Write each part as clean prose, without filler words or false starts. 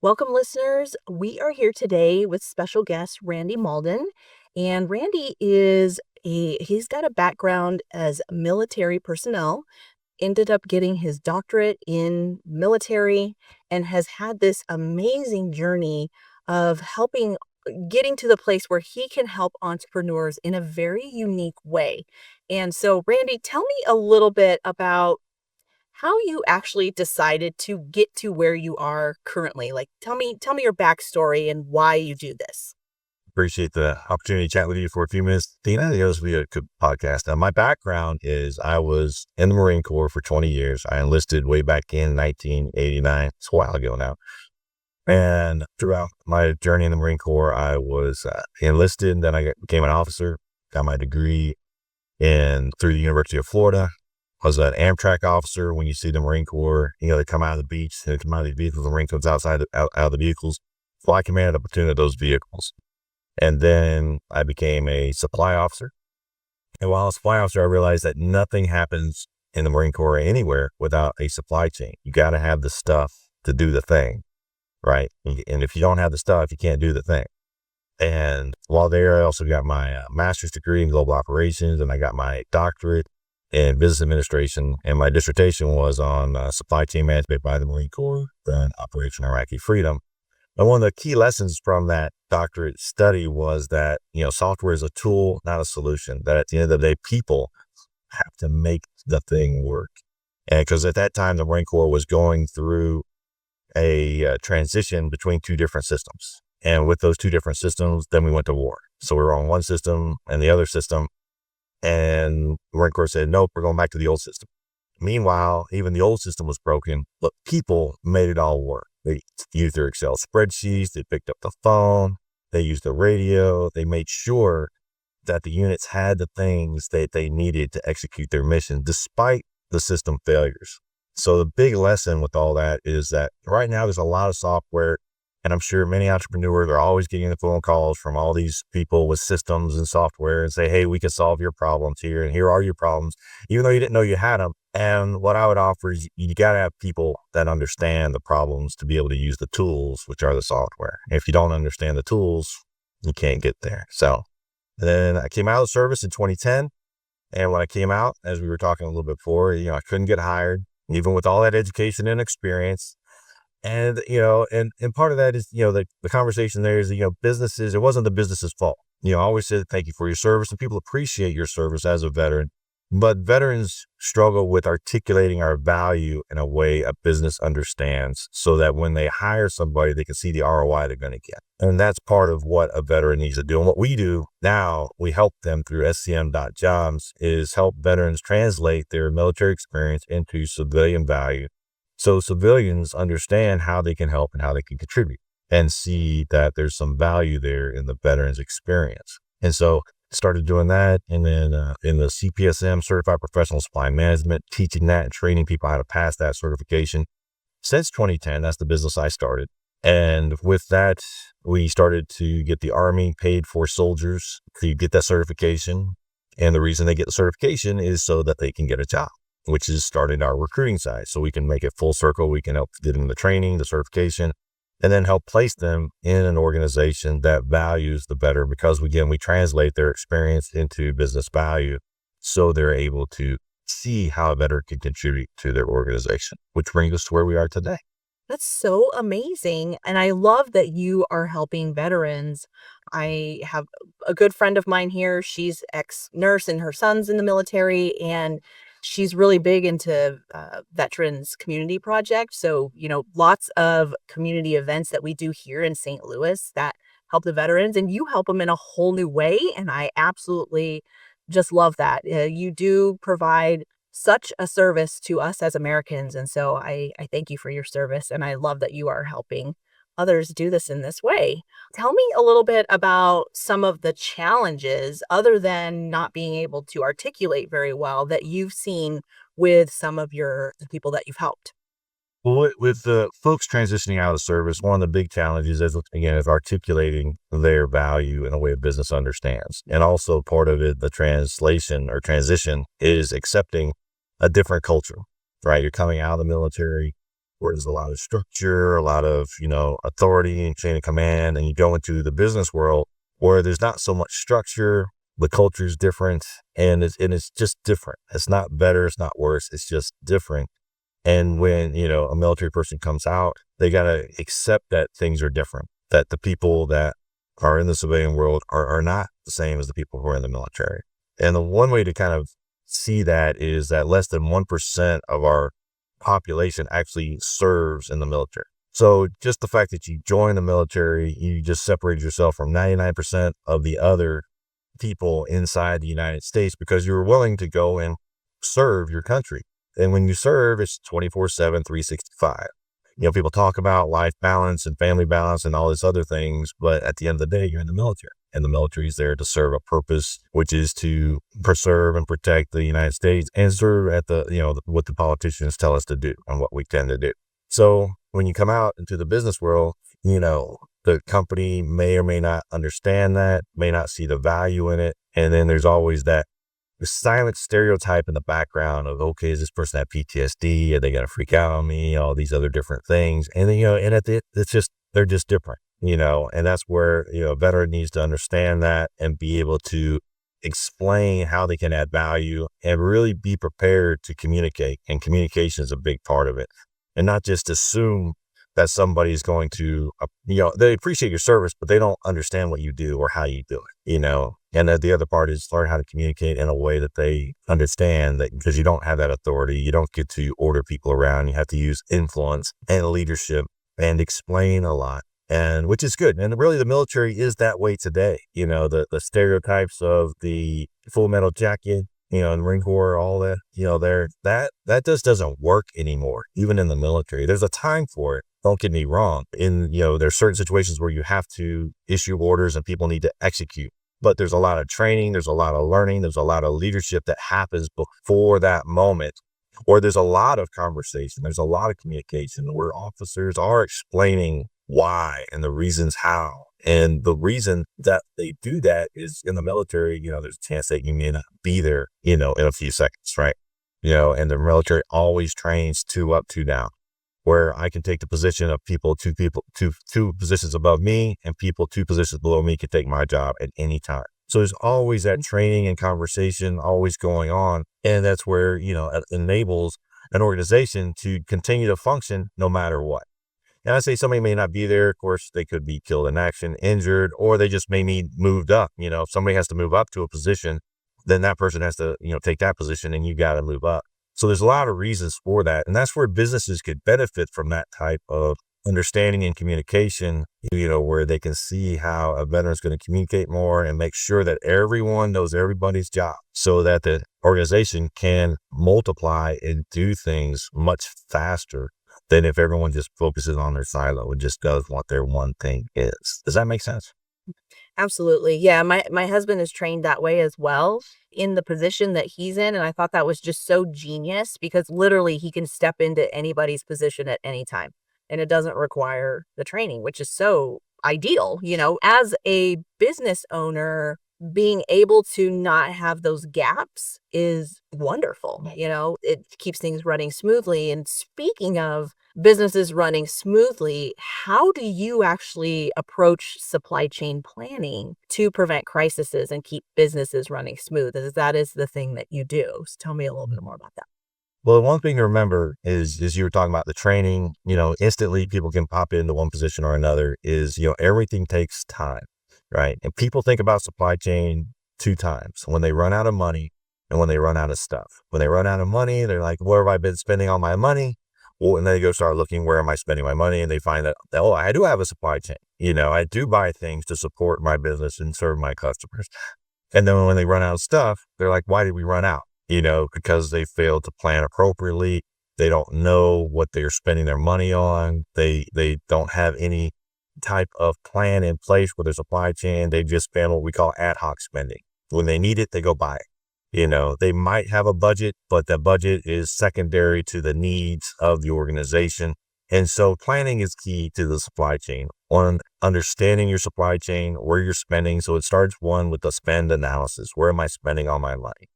Welcome, listeners. We are here today with special guest Randy Mauldin. And Randy he's got a background as military personnel, ended up getting his doctorate in military, and has had this amazing journey of getting to the place where he can help entrepreneurs in a very unique way. And so, Randy, tell me a little bit about how you actually decided to get to where you are currently. Like, tell me your backstory and why you do this. Appreciate the opportunity to chat with you for a few minutes. Dena, this will be a good podcast. My background is I was in the Marine Corps for 20 years. I enlisted way back in 1989. It's a while ago now. And throughout my journey in the Marine Corps, I was enlisted. Then I became an officer, got my degree through the University of Florida. I was an Amtrak officer. When you see the Marine Corps, they come out of the beach, they come out of these vehicles, the Marine comes out of the vehicles. So I commanded a platoon of those vehicles. And then I became a supply officer. And while I was a supply officer, I realized that nothing happens in the Marine Corps or anywhere without a supply chain. You got to have the stuff to do the thing, right? And if you don't have the stuff, you can't do the thing. And while there, I also got my master's degree in global operations, and I got my doctorate in business administration. And my dissertation was on supply chain management by the Marine Corps and Operation Iraqi Freedom. And one of the key lessons from that doctorate study was that, software is a tool, not a solution. That at the end of the day, people have to make the thing work. And because at that time, the Marine Corps was going through a transition between two different systems. And with those two different systems, then we went to war. So we were on one system and the other system. And the Marine Corps said, nope, we're going back to the old system. Meanwhile, even the old system was broken, but people made it all work. They used their Excel spreadsheets, they picked up the phone, they used the radio, they made sure that the units had the things that they needed to execute their mission, despite the system failures. So the big lesson with all that is that right now there's a lot of software, and I'm sure many entrepreneurs are always getting the phone calls from all these people with systems and software and say, hey, we can solve your problems here, and here are your problems, even though you didn't know you had them. And what I would offer is you got to have people that understand the problems to be able to use the tools, which are the software. If you don't understand the tools, you can't get there. So then I came out of the service in 2010. And when I came out, as we were talking a little bit before, I couldn't get hired, even with all that education and experience. And, and part of that is, the conversation there is, businesses, it wasn't the business's fault. I always said, thank you for your service, and people appreciate your service as a veteran. But veterans struggle with articulating our value in a way a business understands so that when they hire somebody, they can see the ROI they're going to get. And that's part of what a veteran needs to do. And what we do now, we help them through scm.jobs, is help veterans translate their military experience into civilian value, so civilians understand how they can help and how they can contribute and see that there's some value there in the veteran's experience. And so started doing that. And then in the CPSM, Certified Professional Supply Management, teaching that and training people how to pass that certification. Since 2010, that's the business I started. And with that, we started to get the Army paid for soldiers to get that certification. And the reason they get the certification is so that they can get a job, which is starting our recruiting side. So we can make it full circle. We can help get them the training, the certification, and then help place them in an organization that values the veteran, because again, we translate their experience into business value so they're able to see how a veteran can contribute to their organization, which brings us to where we are today. That's so amazing. And I love that you are helping veterans. I have a good friend of mine here. She's ex-nurse and her son's in the military, and she's really big into Veterans Community Project. So, lots of community events that we do here in St. Louis that help the veterans, and you help them in a whole new way. And I absolutely just love that. You do provide such a service to us as Americans. And so I thank you for your service. And I love that you are helping others do this in this way. Tell me a little bit about some of the challenges, other than not being able to articulate very well, that you've seen with some of the people that you've helped. Well, with the folks transitioning out of service, one of the big challenges is articulating their value in a way a business understands. And also part of it, the translation or transition, is accepting a different culture, right? You're coming out of the military. where there's a lot of structure, a lot of, authority and chain of command. And you go into the business world where there's not so much structure, the culture is different, and it's just different. It's not better, it's not worse, it's just different. And when, a military person comes out, they got to accept that things are different, that the people that are in the civilian world are not the same as the people who are in the military. And the one way to kind of see that is that less than 1% of our population actually serves in the military. So just the fact that you join the military, you just separate yourself from 99% of the other people inside the United States because you're willing to go and serve your country. And when you serve, it's 24/7, 365. People talk about life balance and family balance and all these other things, but at the end of the day, you're in the military. And the military is there to serve a purpose, which is to preserve and protect the United States and serve at what the politicians tell us to do and what we tend to do. So when you come out into the business world, the company may or may not understand that, may not see the value in it. And then there's always that silent stereotype in the background of, okay, is this person have PTSD? Are they going to freak out on me? All these other different things. And then, they're just different, and that's where, a veteran needs to understand that and be able to explain how they can add value and really be prepared to communicate. And communication is a big part of it. And not just assume that somebody's going to, they appreciate your service, but they don't understand what you do or how you do it, And the other part is learn how to communicate in a way that they understand, that because you don't have that authority, you don't get to order people around. You have to use influence and leadership and explain a lot, and which is good. And really the military is that way today. The stereotypes of the Full Metal Jacket, the Marine Corps, all that, that just doesn't work anymore, even in the military. There's a time for it. Don't get me wrong. There's certain situations where you have to issue orders and people need to execute. But there's a lot of training, there's a lot of learning, there's a lot of leadership that happens before that moment. Or there's a lot of conversation, there's a lot of communication where officers are explaining why and the reasons how. And the reason that they do that is in the military, there's a chance that you may not be there, in a few seconds, right? And the military always trains 2 up, 2 down, where I can take the position of two positions above me, and people 2 positions below me can take my job at any time. So there's always that training and conversation always going on. And that's where, it enables an organization to continue to function no matter what. And I say somebody may not be there. Of course, they could be killed in action, injured, or they just may need moved up. If somebody has to move up to a position, then that person has to, take that position and you got to move up. So there's a lot of reasons for that. And that's where businesses could benefit from that type of understanding and communication, where they can see how a veteran is going to communicate more and make sure that everyone knows everybody's job so that the organization can multiply and do things much faster than if everyone just focuses on their silo and just does what their one thing is. Does that make sense? Absolutely. Yeah. My husband is trained that way as well in the position that he's in. And I thought that was just so genius because literally he can step into anybody's position at any time and it doesn't require the training, which is so ideal. As a business owner, being able to not have those gaps is wonderful. It keeps things running smoothly. And speaking of businesses running smoothly, how do you actually approach supply chain planning to prevent crises and keep businesses running smooth? As that is the thing that you do. So tell me a little bit more about that. Well, one thing to remember is you were talking about the training, instantly people can pop into one position or another is, everything takes time, right? And people think about supply chain 2 times, when they run out of money and when they run out of stuff. When they run out of money, they're like, where have I been spending all my money? Well, and they go start looking, where am I spending my money? And they find that, oh, I do have a supply chain. I do buy things to support my business and serve my customers. And then when they run out of stuff, they're like, why did we run out? Because they failed to plan appropriately. They don't know what they're spending their money on. They don't have any type of plan in place for their supply chain. They just spend what we call ad hoc spending. When they need it, they go buy it. They might have a budget, but the budget is secondary to the needs of the organization. And so planning is key to the supply chain, on understanding your supply chain, where you're spending. So it starts with the spend analysis. Where am I spending all my money?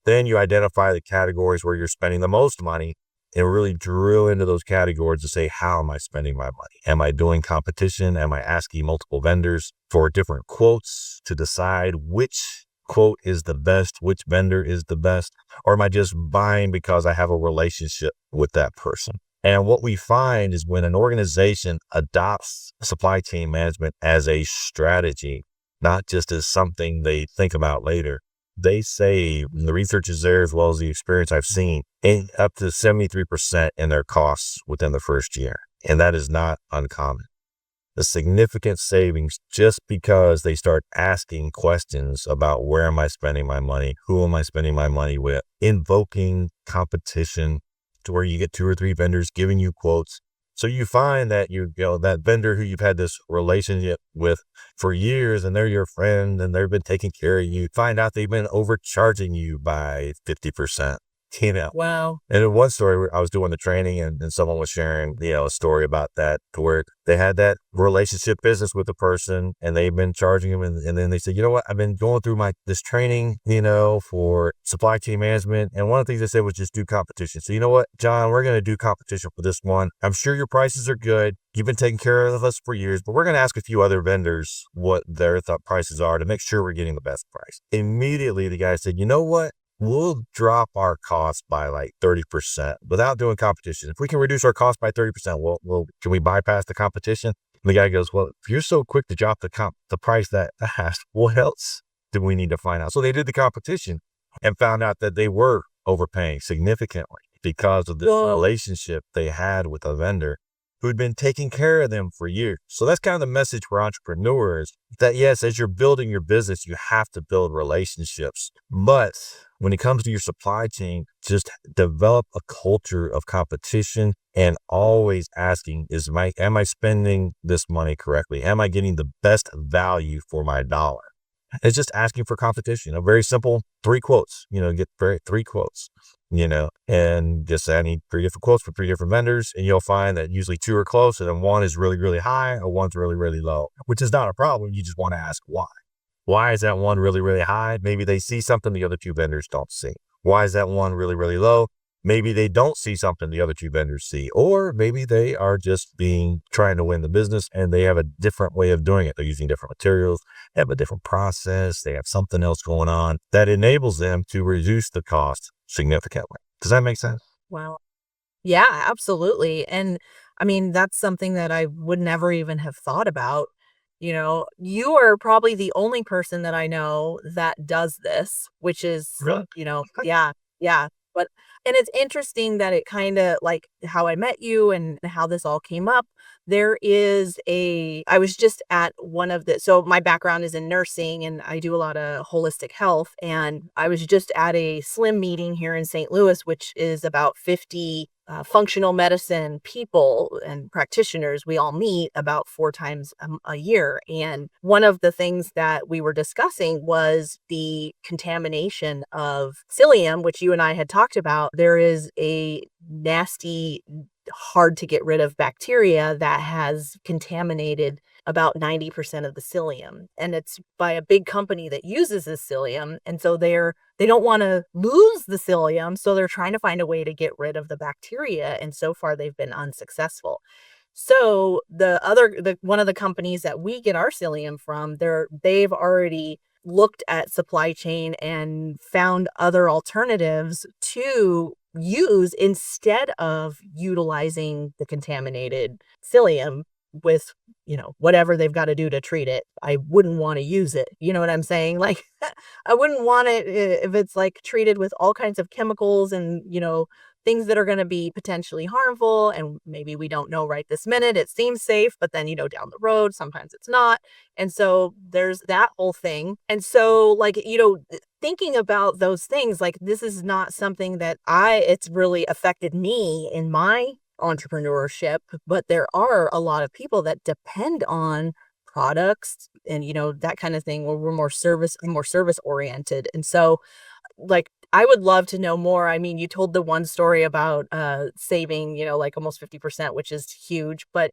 Then you identify the categories where you're spending the most money and really drill into those categories to say, how am I spending my money? Am I doing competition? Am I asking multiple vendors for different quotes to decide which quote is the best, which vendor is the best? Or am I just buying because I have a relationship with that person? And what we find is when an organization adopts supply chain management as a strategy, not just as something they think about later, they save, and the research is there as well as the experience I've seen, up to 73% in their costs within the first year. And that is not uncommon. The significant savings just because they start asking questions about where am I spending my money? Who am I spending my money with? Invoking competition to where you get 2 or 3 vendors giving you quotes. So you find that that vendor who you've had this relationship with for years and they're your friend and they've been taking care of you, find out they've been overcharging you by 50%. Wow. And in one story where I was doing the training and someone was sharing, a story about that to where they had that relationship business with the person and they've been charging them. And then they said, you know what, I've been going through this training, for supply chain management. And one of the things they said was just do competition. So you know what, John, we're going to do competition for this one. I'm sure your prices are good. You've been taking care of us for years, but we're going to ask a few other vendors what their prices are to make sure we're getting the best price. Immediately, the guy said, you know what? We'll drop our costs by like 30% without doing competition. If we can reduce our cost by 30%, can we bypass the competition? And the guy goes, well, if you're so quick to drop the price that fast, what else do we need to find out? So they did the competition and found out that they were overpaying significantly because of this relationship they had with a vendor who'd been taking care of them for years. So that's kind of the message for entrepreneurs that yes, as you're building your business, you have to build relationships. But when it comes to your supply chain, just develop a culture of competition and always asking, am I spending this money correctly? Am I getting the best value for my dollar? It's just asking for competition. A very simple 3 quotes, get 3 quotes, and just adding 3 different quotes for 3 different vendors. And you'll find that usually 2 are close and then 1 is really, really high or 1's really, really low, which is not a problem. You just want to ask why. Why is that 1 really, really high? Maybe they see something the other 2 vendors don't see. Why is that 1 really, really low? Maybe they don't see something the other 2 vendors see, or maybe they are just trying to win the business and they have a different way of doing it. They're using different materials, they have a different process, they have something else going on that enables them to reduce the cost significantly. Does that make sense? Wow. Yeah, absolutely. And I mean, that's something that I would never even have thought about. You are probably the only person that I know that does this, which is, Really? yeah, yeah. But, and it's interesting that it kind of like how I met you and how this all came up. I was just at so my background is in nursing and I do a lot of holistic health. And I was just at a SLIM meeting here in St. Louis, which is about 50 functional medicine people and practitioners. We all meet about 4 times a year. And one of the things that we were discussing was the contamination of psyllium, which you and I had talked about. There is a nasty, hard to get rid of bacteria that has contaminated about 90% of the psyllium. And it's by a big company that uses this psyllium. And so they don't want to lose the psyllium. So they're trying to find a way to get rid of the bacteria. And so far they've been unsuccessful. So one of the companies that we get our psyllium from, they've already looked at supply chain and found other alternatives to use instead of utilizing the contaminated psyllium with, whatever they've got to do to treat it. I wouldn't want to use it. You know what I'm saying? Like, I wouldn't want it if it's like treated with all kinds of chemicals and, things that are going to be potentially harmful. And maybe we don't know right this minute. It seems safe, but then, down the road, sometimes it's not. And so there's that whole thing. And so like, thinking about those things, like this is not something that it's really affected me in my entrepreneurship, but there are a lot of people that depend on products and, that kind of thing where we're more service oriented. And so like, I would love to know more. I mean, you told the one story about saving, like almost 50%, which is huge. But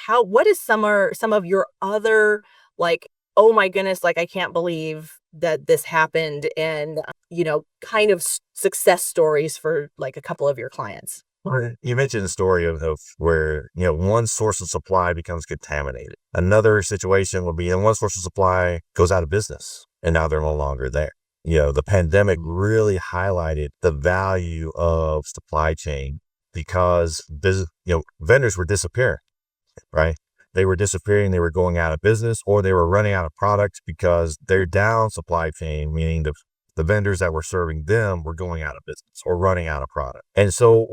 what is some of your other like, oh my goodness, like I can't believe that this happened and, kind of success stories for like a couple of your clients? Well, you mentioned the story of where, one source of supply becomes contaminated. Another situation will be and one source of supply goes out of business and now they're no longer there. The pandemic really highlighted the value of supply chain because vendors were disappearing, right? They were disappearing, they were going out of business, or they were running out of products because they're down supply chain, meaning the vendors that were serving them were going out of business or running out of product. And so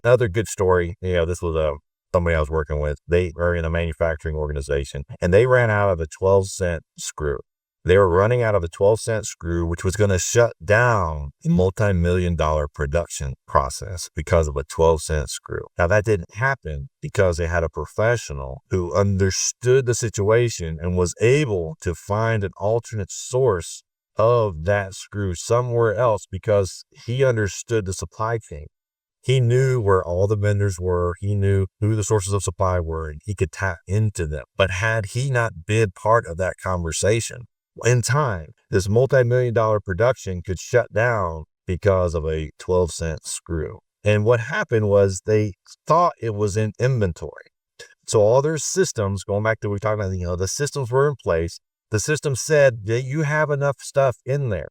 another good story, this was somebody I was working with. They were in a manufacturing organization and they ran out of a 12-cent screw. They were running out of a 12-cent screw, which was going to shut down a multi-million-dollar production process because of a 12-cent screw. Now, that didn't happen because they had a professional who understood the situation and was able to find an alternate source of that screw somewhere else because he understood the supply chain. He knew where all the vendors were. He knew who the sources of supply were, and he could tap into them. But had he not been part of that conversation, in time, this multi-million-dollar production could shut down because of a 12-cent screw. And what happened was they thought it was in inventory. So all their systems, going back to what we talked about, the systems were in place. The system said that you have enough stuff in there.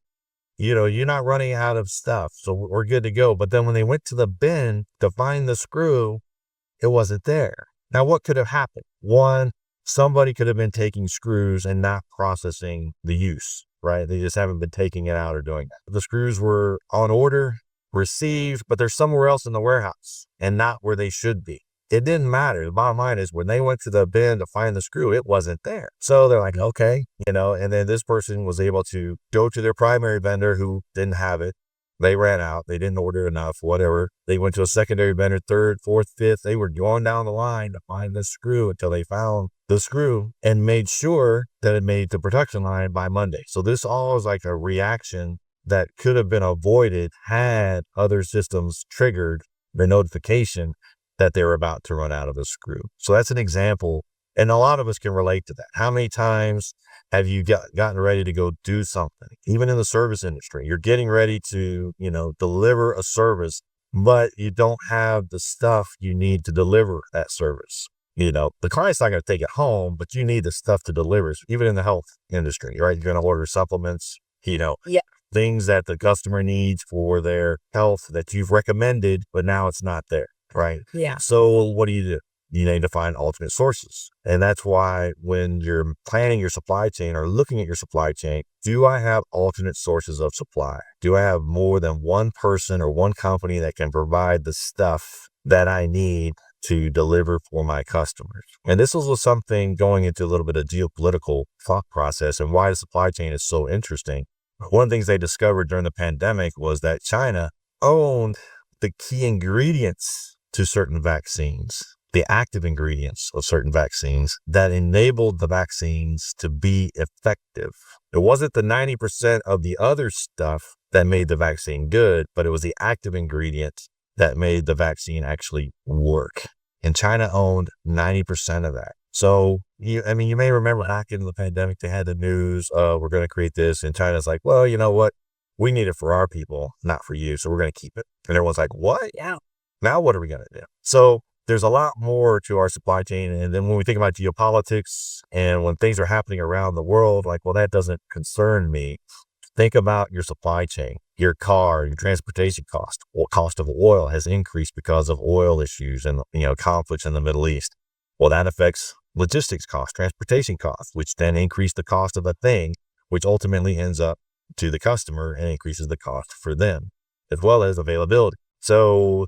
You're not running out of stuff, so we're good to go. But then when they went to the bin to find the screw, it wasn't there. Now, what could have happened? One, somebody could have been taking screws and not processing the use, right? They just haven't been taking it out or doing that. The screws were on order, received, but they're somewhere else in the warehouse and not where they should be. It didn't matter. The bottom line is when they went to the bin to find the screw, it wasn't there. So they're like, okay, and then this person was able to go to their primary vendor who didn't have it. They ran out. They didn't order enough, whatever. They went to a secondary vendor, third, fourth, fifth. They were going down the line to find the screw until they found the screw and made sure that it made the production line by Monday. So this all is like a reaction that could have been avoided had other systems triggered the notification that they were about to run out of the screw. So that's an example. And a lot of us can relate to that. How many times have you gotten ready to go do something? Even in the service industry, you're getting ready to, deliver a service, but you don't have the stuff you need to deliver that service. The client's not going to take it home, but you need the stuff to deliver. Even in the health industry, right? You're going to order supplements, Yeah. things that the customer needs for their health that you've recommended, but now it's not there, right? Yeah. So what do? You need to find alternate sources. And that's why when you're planning your supply chain or looking at your supply chain, do I have alternate sources of supply? Do I have more than one person or one company that can provide the stuff that I need to deliver for my customers? And this was something going into a little bit of geopolitical thought process and why the supply chain is so interesting. One of the things they discovered during the pandemic was that China owned the key ingredients to certain vaccines, the active ingredients of certain vaccines that enabled the vaccines to be effective. It wasn't the 90% of the other stuff that made the vaccine good, but it was the active ingredient that made the vaccine actually work. And China owned 90% of that. So, you may remember back in the pandemic, they had the news, we're going to create this. And China's like, well, you know what? We need it for our people, not for you. So we're going to keep it. And everyone's like, what? Yeah. Now what are we going to do? So there's a lot more to our supply chain. And then when we think about geopolitics and when things are happening around the world, like, well, that doesn't concern me. Think about your supply chain, your car, your transportation cost. Well, cost of oil has increased because of oil issues and, conflicts in the Middle East. Well, that affects logistics costs, transportation costs, which then increase the cost of a thing, which ultimately ends up to the customer and increases the cost for them, as well as availability. So,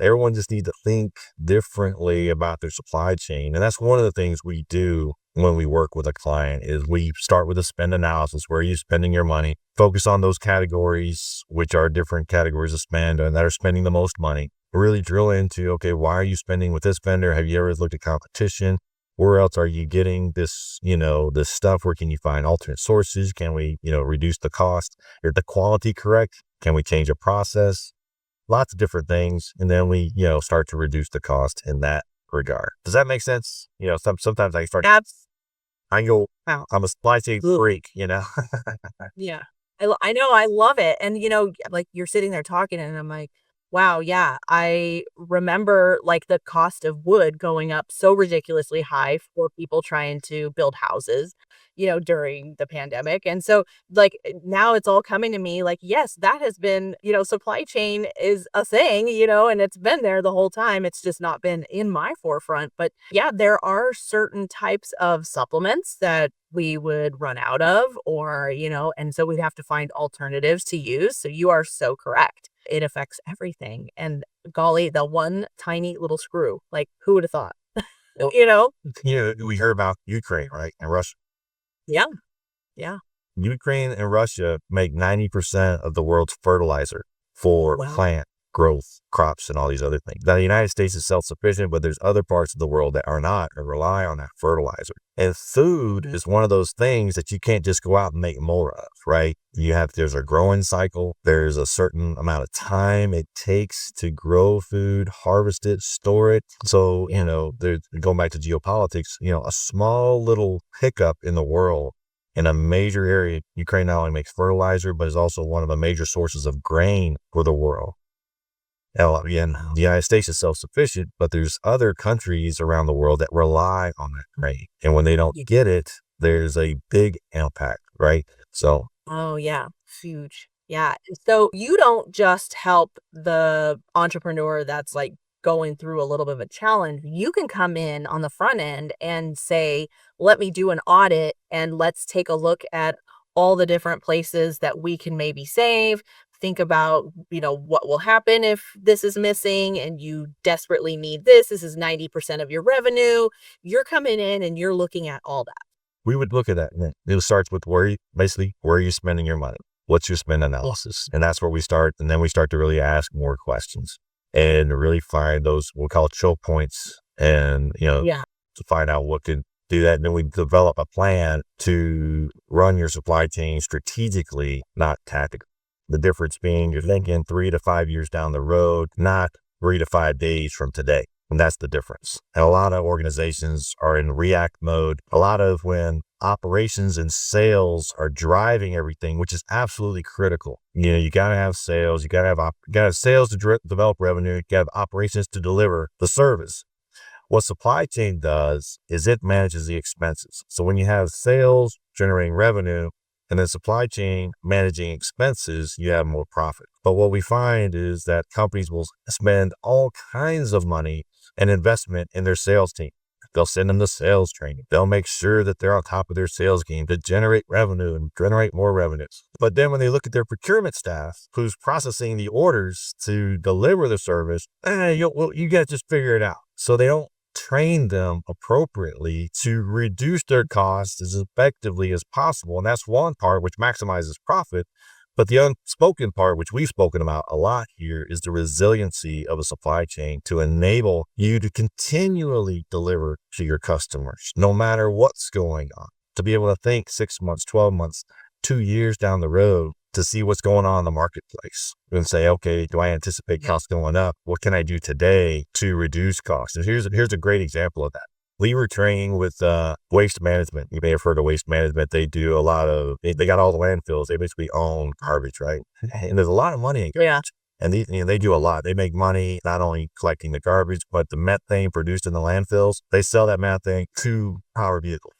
everyone just needs to think differently about their supply chain. And that's one of the things we do when we work with a client is we start with a spend analysis. Where are you spending your money? Focus on those categories, which are different categories of spend and that are spending the most money. Really drill into, okay, why are you spending with this vendor? Have you ever looked at competition? Where else are you getting this, this stuff? Where can you find alternate sources? Can we, reduce the cost? Is the quality correct? Can we change a process? Lots of different things. And then we, start to reduce the cost in that regard. Does that make sense? Sometimes I start, I go, Wow. I'm a supply chain freak, Yeah. I know. I love it. And, like you're sitting there talking and I'm like, Wow, yeah. I remember like the cost of wood going up so ridiculously high for people trying to build houses, during the pandemic. And so like now it's all coming to me like, yes, that has been, supply chain is a thing, and it's been there the whole time. It's just not been in my forefront. But yeah, there are certain types of supplements that we would run out of or, and so we'd have to find alternatives to use. So you are so correct. It affects everything. And golly, the one tiny little screw, like who would have thought? Well, You know? we heard about Ukraine, right? And Russia. Yeah. Yeah. Ukraine and Russia make 90% of the world's fertilizer for Wow. plant growth, crops, and all these other things. Now, the United States is self-sufficient, but there's other parts of the world that are not or rely on that fertilizer. And food Mhm. is one of those things that you can't just go out and make more of, right? There's a growing cycle. There's a certain amount of time it takes to grow food, harvest it, store it. So, there's going back to geopolitics, a small little hiccup in the world in a major area. Ukraine not only makes fertilizer, but is also one of the major sources of grain for the world. Now, again, the United States is self-sufficient, but there's other countries around the world that rely on that grain. And when they don't Ye get it, there's a big impact, right? So Oh, yeah. Huge. Yeah. And so you don't just help the entrepreneur that's like going through a little bit of a challenge. You can come in on the front end and say, let me do an audit and let's take a look at all the different places that we can maybe save. Think about, what will happen if this is missing and you desperately need this. This is 90% of your revenue. You're coming in and you're looking at all that. we would look at that. And it starts with where are you spending your money? What's your spend analysis? And that's where we start. And then we start to really ask more questions and really find those, we'll call choke points and, Yeah. to find out what could do that. And then we develop a plan to run your supply chain strategically, not tactically. The difference being you're thinking 3 to 5 years down the road, not 3 to 5 days from today. And that's the difference. And a lot of organizations are in react mode. A lot of when operations and sales are driving everything, which is absolutely critical. You got to have sales. You got to have sales to develop revenue. You got to have operations to deliver the service. What supply chain does is it manages the expenses. So when you have sales generating revenue and then supply chain managing expenses, you have more profit. But what we find is that companies will spend all kinds of money and investment in their sales team. They'll send them to sales training. They'll make sure that they're on top of their sales game to generate revenue and generate more revenues. But then when they look at their procurement staff, who's processing the orders to deliver the service, you got to just figure it out. So they don't train them appropriately to reduce their costs as effectively as possible. And that's one part which maximizes profit. But the unspoken part, which we've spoken about a lot here, is the resiliency of a supply chain to enable you to continually deliver to your customers, no matter what's going on, to be able to think 6 months, 12 months, 2 years down the road to see what's going on in the marketplace and say, okay, do I anticipate costs going up? What can I do today to reduce costs? And here's a great example of that. We were training with waste management. You may have heard of waste management. They do a lot of, they got all the landfills. They basically own garbage, right? And there's a lot of money in garbage. Yeah. And they do a lot. They make money not only collecting the garbage, but the methane produced in the landfills. They sell that methane to power vehicles.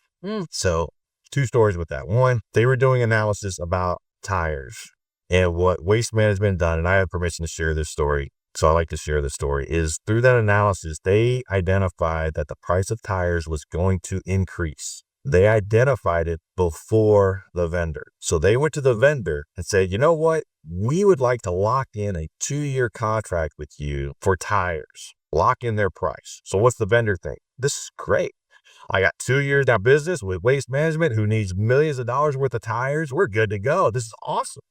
So 2 stories with that. One, they were doing analysis about tires and what waste management done. And I have permission to share this story. So I like to share the story is through that analysis, they identified that the price of tires was going to increase. They identified it before the vendor. So they went to the vendor and said, you know what? We would like to lock in a 2-year contract with you for tires, lock in their price. So what's the vendor think? This is great. I got 2 years down business with Waste Management who needs millions of dollars worth of tires. We're good to go. This is awesome.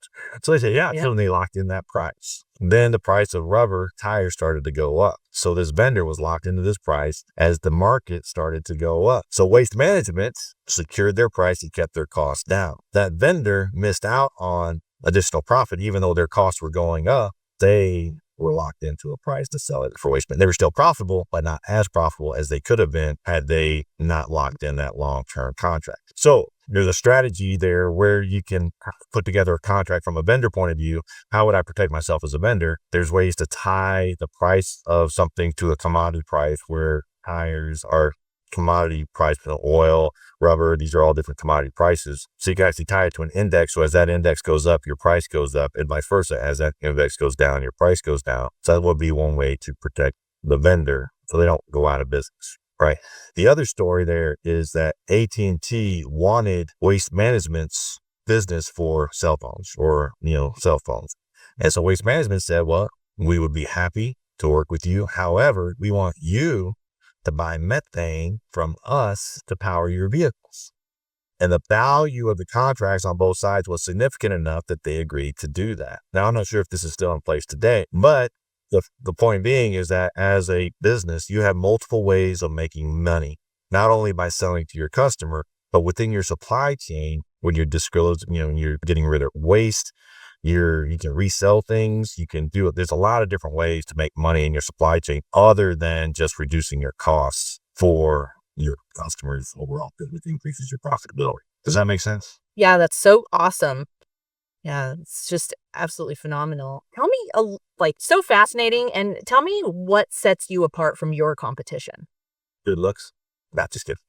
So they said, yeah, Yeah. so they locked in that price. Then the price of rubber tires started to go up. So this vendor was locked into this price as the market started to go up. So Waste Management secured their price and kept their costs down. That vendor missed out on additional profit, even though their costs were going up. They were locked into a price to sell it for waste management. They were still profitable, but not as profitable as they could have been had they not locked in that long-term contract. So there's a strategy there where you can put together a contract from a vendor point of view. How would I protect myself as a vendor? There's ways to tie the price of something to a commodity price, where tires are commodity price, oil, rubber, these are all different commodity prices. So you can actually tie it to an index. So as that index goes up, your price goes up, and vice versa. As that index goes down, your price goes down. So that would be one way to protect the vendor so they don't go out of business. Right. The other story there is that AT&T wanted Waste Management's business for cell phones or, cell phones. And so Waste Management said, well, we would be happy to work with you. However, we want you to buy methane from us to power your vehicles. And the value of the contracts on both sides was significant enough that they agreed to do that. Now, I'm not sure if this is still in place today, but the point being is that as a business, you have multiple ways of making money, not only by selling to your customer, but within your supply chain. When you're disclosing, you're getting rid of waste, you can resell things, you can do it. There's a lot of different ways to make money in your supply chain other than just reducing your costs for your customers overall, because it increases your profitability. Does that make sense? Yeah, that's so awesome. Yeah, it's just absolutely phenomenal. Tell me, so fascinating, and tell me what sets you apart from your competition. Good looks. Not just kidding.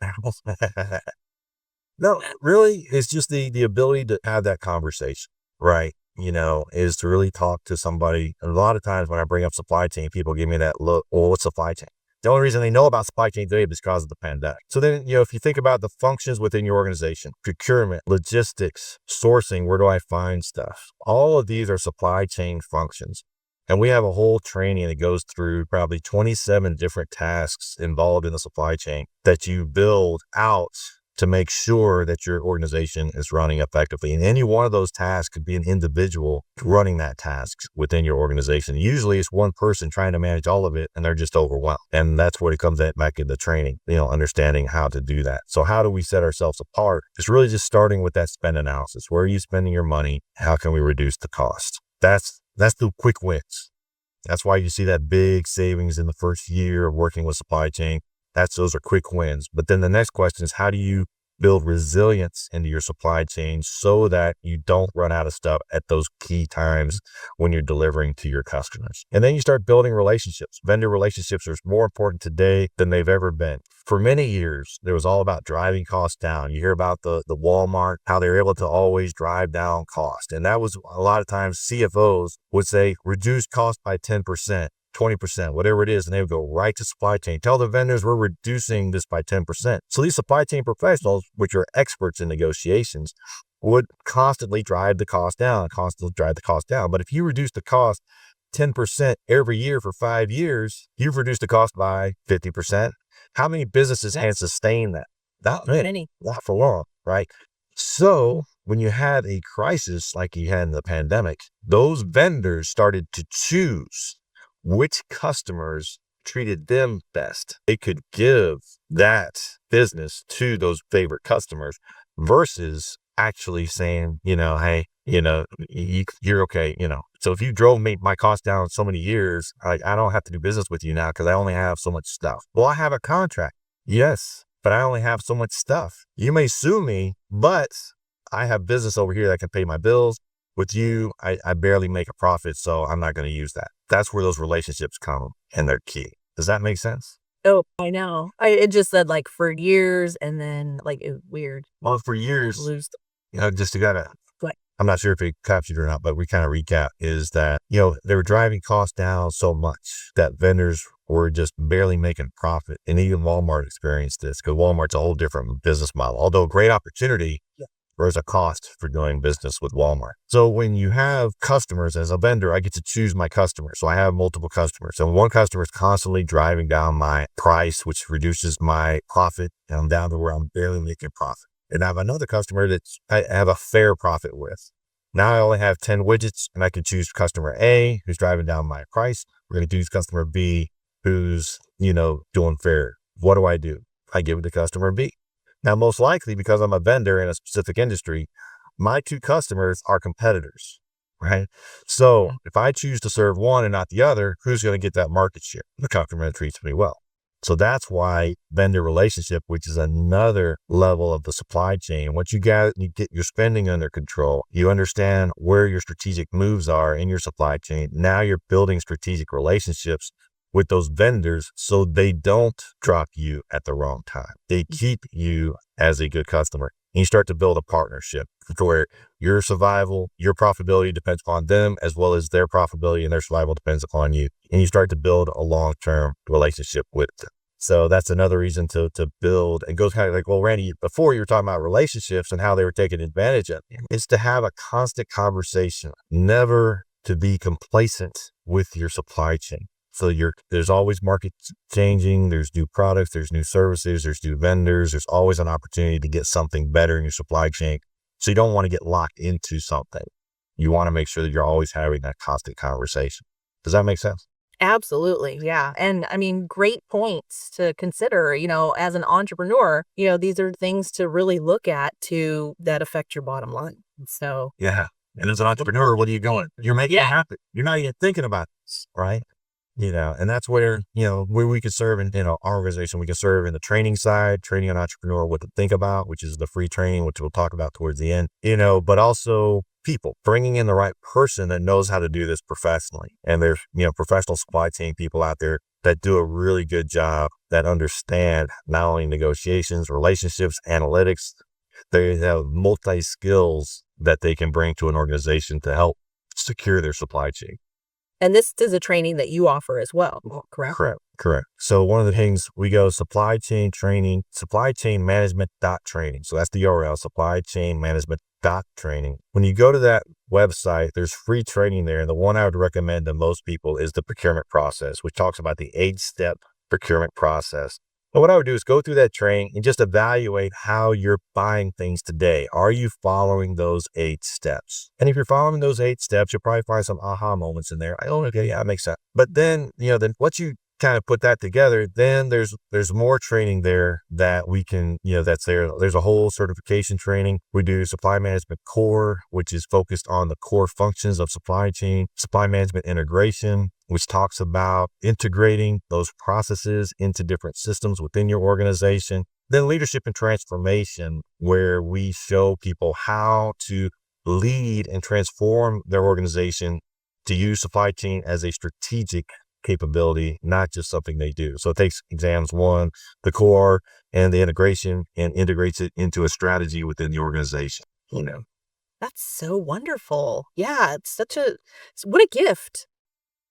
No, really, it's just the ability to have that conversation, right? Is to really talk to somebody. And a lot of times when I bring up supply chain, people give me that look, well, what's supply chain? The only reason they know about supply chain today is because of the pandemic. So then, if you think about the functions within your organization, procurement, logistics, sourcing, where do I find stuff? All of these are supply chain functions. And we have a whole training that goes through probably 27 different tasks involved in the supply chain that you build out to make sure that your organization is running effectively. And any one of those tasks could be an individual running that task within your organization. Usually it's one person trying to manage all of it, and they're just overwhelmed. And that's where it comes back in the training, understanding how to do that. So how do we set ourselves apart? It's really just starting with that spend analysis. Where are you spending your money? How can we reduce the cost? That's the quick wins. That's why you see that big savings in the first year of working with supply chain. Those are quick wins. But then the next question is, how do you build resilience into your supply chain so that you don't run out of stuff at those key times when you're delivering to your customers? And then you start building relationships. Vendor relationships are more important today than they've ever been. For many years, it was all about driving costs down. You hear about the Walmart, how they were able to always drive down cost. And that was a lot of times CFOs would say, reduce cost by 10%. 20%, whatever it is, and they would go right to supply chain. Tell the vendors we're reducing this by 10%. So these supply chain professionals, which are experts in negotiations, would constantly drive the cost down. But if you reduce the cost 10% every year for 5 years, you've reduced the cost by 50%. How many businesses can sustain that? Not many. Not for long, right? So when you had a crisis like you had in the pandemic, those vendors started to choose which customers treated them best. They could give that business to those favorite customers versus actually saying, hey, you're okay. So if you drove my cost down so many years, I don't have to do business with you now because I only have so much stuff. Well, I have a contract. Yes, but I only have so much stuff. You may sue me, but I have business over here that can pay my bills. With you, I barely make a profit, so I'm not going to use that. That's where those relationships come, and they're key. Does that make sense? Oh, I know. It just said for years, and then weird. Well, for years, just to gotta. What? I'm not sure if it captured or not, but we kind of recap is that, they were driving costs down so much that vendors were just barely making profit. And even Walmart experienced this because Walmart's a whole different business model. Although a great opportunity, there's a cost for doing business with Walmart. So when you have customers as a vendor, I get to choose my customers. So I have multiple customers. So one customer is constantly driving down my price, which reduces my profit, and I'm down to where I'm barely making profit. And I have another customer that I have a fair profit with. Now I only have 10 widgets, and I can choose customer A, who's driving down my price. We're going to choose customer B, who's, doing fair. What do? I give it to customer B. Now, most likely, because I'm a vendor in a specific industry, my two customers are competitors. right? So if I choose to serve one and not the other, who's going to get that market share? The customer that treats me well. So that's why vendor relationship, which is another level of the supply chain. Once you get your spending under control, you understand where your strategic moves are in your supply chain. Now you're building strategic relationships with those vendors so they don't drop you at the wrong time. They keep you as a good customer. And you start to build a partnership where your survival, your profitability depends upon them, as well as their profitability and their survival depends upon you. And you start to build a long-term relationship with them. So that's another reason to build, and goes kind of like, well, Randy, before you were talking about relationships and how they were taking advantage of it, is to have a constant conversation, never to be complacent with your supply chain. So there's always markets changing, there's new products, there's new services, there's new vendors, there's always an opportunity to get something better in your supply chain. So you don't want to get locked into something. You want to make sure that you're always having that constant conversation. Does that make sense? Absolutely. Yeah. And I mean, great points to consider, as an entrepreneur, these are things to really look at that affect your bottom line. So, yeah. And as an entrepreneur, what are you going? You're making it happen. You're not even thinking about this, right? And that's where we can serve in, our organization. We can serve in the training side, training an entrepreneur what to think about, which is the free training, which we'll talk about towards the end, but also people, bringing in the right person that knows how to do this professionally. And there's, professional supply chain people out there that do a really good job, that understand not only negotiations, relationships, analytics. They have multi skills that they can bring to an organization to help secure their supply chain. And this is a training that you offer as well, correct? Correct. So one of the things we go supply chain training, supply chain management training. So that's the URL, supply chain management training. When you go to that website, there's free training there. And the one I would recommend to most people is the procurement process, which talks about the 8-step procurement process. But what I would do is go through that training and just evaluate how you're buying things today. Are you following those 8 steps? And if you're following those 8 steps, you'll probably find some aha moments in there. Okay, yeah, that makes sense. But then, then once you kind of put that together, then there's more training there that we can, that's there. There's a whole certification training. We do supply management core, which is focused on the core functions of supply chain, supply management integration, which talks about integrating those processes into different systems within your organization. Then leadership and transformation, where we show people how to lead and transform their organization to use supply chain as a strategic capability, not just something they do. So it takes exams 1, the core, and the integration, and integrates it into a strategy within the organization. That's so wonderful. Yeah, what a gift.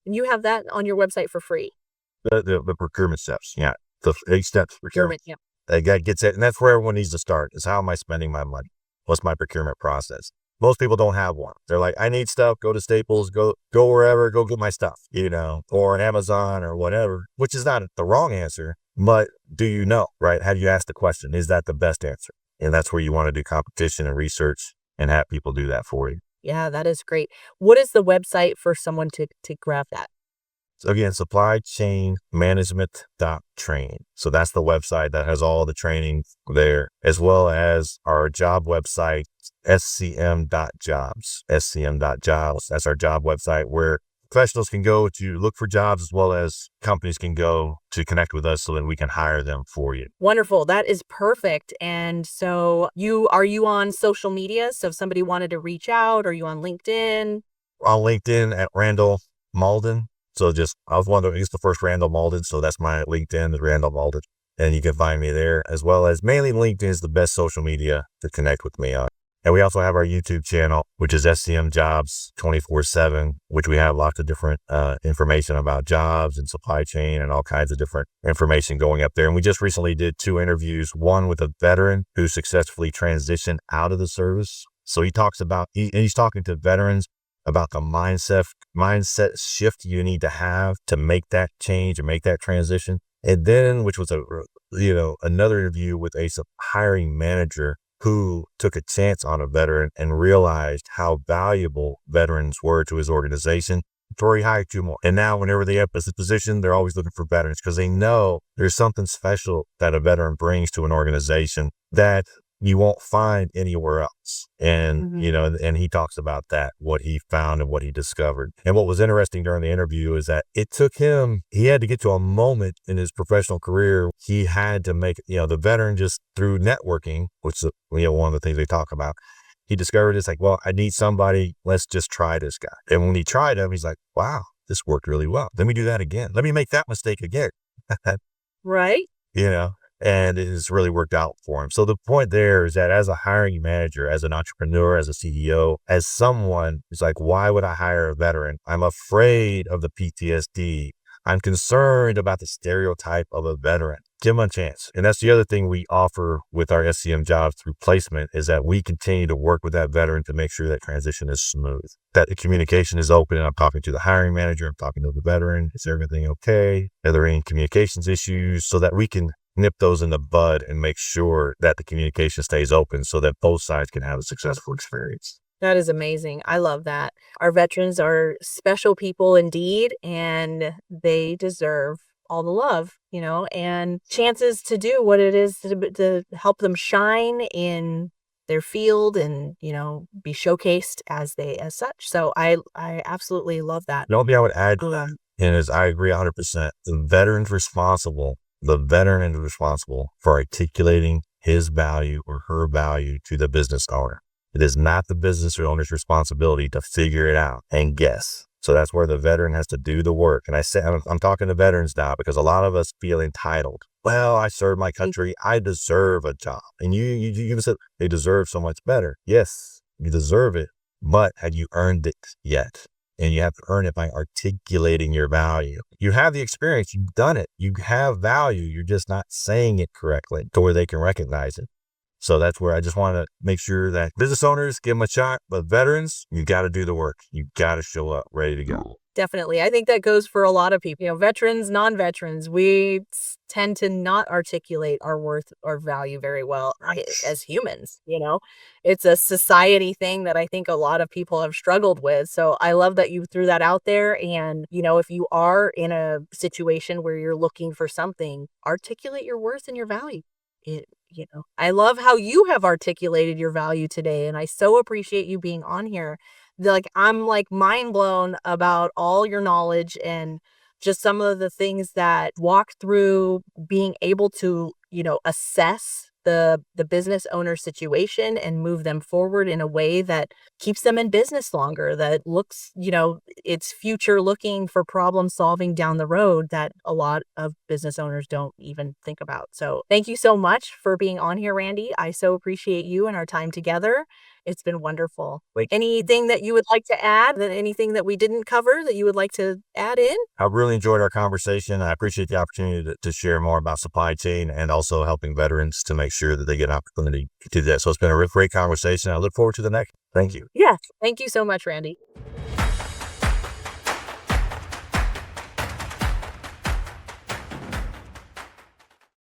And you have that on your website for free. The procurement steps. Yeah. The 8 steps procurement. Yeah. That gets it. And that's where everyone needs to start, is how am I spending my money? What's my procurement process? Most people don't have one. They're like, I need stuff, go to Staples, go wherever, go get my stuff, or an Amazon or whatever, which is not the wrong answer, but do you know, right? Have you asked the question? Is that the best answer? And that's where you want to do competition and research and have people do that for you. Yeah, that is great. What is the website for someone to grab that? So again, supply chain management training. So that's the website that has all the training there, as well as our job website, scm.jobs. scm.jobs. That's our job website where professionals can go to look for jobs, as well as companies can go to connect with us so that we can hire them for you. Wonderful. That is perfect. And so are you on social media? So if somebody wanted to reach out, are you on LinkedIn? On LinkedIn at Randy Mauldin. So I was wondering, it's the first Randy Mauldin. So that's my LinkedIn, is Randy Mauldin. And you can find me there, as well as mainly LinkedIn is the best social media to connect with me on. And we also have our YouTube channel, which is SCM Jobs 24/7, which we have lots of different information about jobs and supply chain and all kinds of different information going up there. And we just recently did 2 interviews, one with a veteran who successfully transitioned out of the service. So he talks about, he's talking to veterans about the mindset shift you need to have to make that change and make that transition. And then, which was another interview with a hiring manager who took a chance on a veteran and realized how valuable veterans were to his organization. Before he hired 2 more. And now whenever they have this position, they're always looking for veterans because they know there's something special that a veteran brings to an organization that you won't find anywhere else. And, Mhm. and he talks about that, what he found and what he discovered. And what was interesting during the interview is that it took him, he had to get to a moment in his professional career. He had to make, the veteran just through networking, which is, one of the things they talk about. He discovered it's like, well, I need somebody. Let's just try this guy. And when he tried him, he's like, wow, this worked really well. Let me do that again. Let me make that mistake again. Right? you know, and it has really worked out for him. So the point there is that as a hiring manager, as an entrepreneur, as a CEO, as someone who's like, why would I hire a veteran? I'm afraid of the PTSD. I'm concerned about the stereotype of a veteran. Give them a chance. And that's the other thing we offer with our SCM jobs through placement is that we continue to work with that veteran to make sure that transition is smooth, that the communication is open. And I'm talking to the hiring manager. I'm talking to the veteran. Is everything okay? Are there any communications issues so that we can nip those in the bud and make sure that the communication stays open so that both sides can have a successful experience. That is amazing. I love that. Our veterans are special people indeed, and they deserve all the love, and chances to do what it is to help them shine in their field and, be showcased as such. So I absolutely love that. The only thing I would add to that is I agree 100%. The veteran is responsible for articulating his value or her value to the business owner. It is not the business owner's responsibility to figure it out and guess. So that's where the veteran has to do the work. And I'm talking to veterans now because a lot of us feel entitled. Well, I served my country. I deserve a job. And you said they deserve so much better. Yes, you deserve it. But have you earned it yet? And you have to earn it by articulating your value. You have the experience. You've done it. You have value. You're just not saying it correctly to where they can recognize it. So that's where I just want to make sure that business owners give them a shot, but veterans, you got to do the work. You got to show up ready to go. Definitely. I think that goes for a lot of people, veterans, non-veterans. We tend to not articulate our worth or value very well as humans, It's a society thing that I think a lot of people have struggled with. So I love that you threw that out there. And, if you are in a situation where you're looking for something, articulate your worth and your value. I love how you have articulated your value today, and I so appreciate you being on here. I'm mind blown about all your knowledge and just some of the things that walk through being able to, assess the business owner situation and move them forward in a way that keeps them in business longer, that looks, it's future looking for problem solving down the road that a lot of business owners don't even think about. So thank you so much for being on here, Randy. I so appreciate you and our time together. It's been wonderful. Anything that you would like to add, anything that we didn't cover that you would like to add in? I really enjoyed our conversation. I appreciate the opportunity to share more about supply chain and also helping veterans to make sure that they get an opportunity to do that. So it's been a great conversation. I look forward to the next. Thank you. Yeah. Thank you so much, Randy.